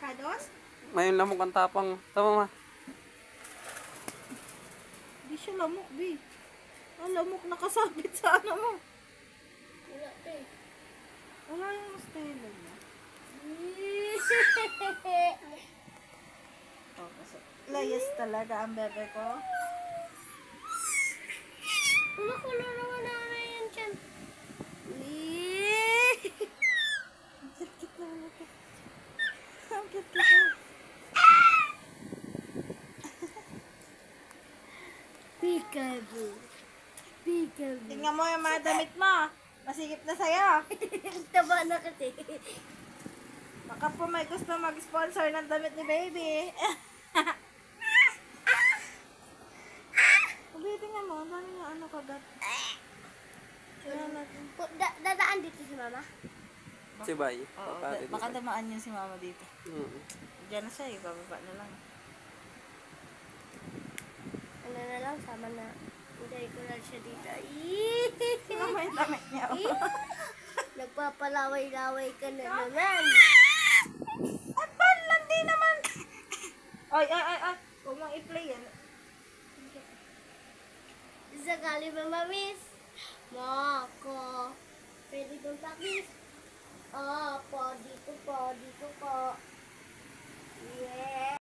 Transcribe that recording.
avocados? May lamok ang tapang. Tama ma. Hindi siya lamok, B. Ang lamok nakasabit sa ano mo. Wala to eh. Wala yung mustela niya. Oh, kasi layas talaga ang bebe ko. Kumukulo naman na yan dyan. Ang kit-kit naman ito. Ang kit-kit naman. Peekaboo. Peekaboo. Tingnan mo yung mga damit mo. Masigip na sa'yo. Taba na kasi. Baka po may gusto mag-sponsor ng damit ni baby. Baby, tingnan mo. Ang dami na ano kagat. Tingnan natin. Dadaan dito si mama. Si Bay. Oo, Kapatid baka ni Bay. damaan yun si mama dito. Diyan na siya, ibababa na lang. Ano na lang, sama na. Hindi ko lang siya dito. Tingnan mo yung damit niya. Nagpapalaway-laway ka na naman. At balan, di naman. Ay. Huwag mong i-play yan. Sakali ba mamis? Mako. Pwede kong pakis? Opo, dito po. Yeah.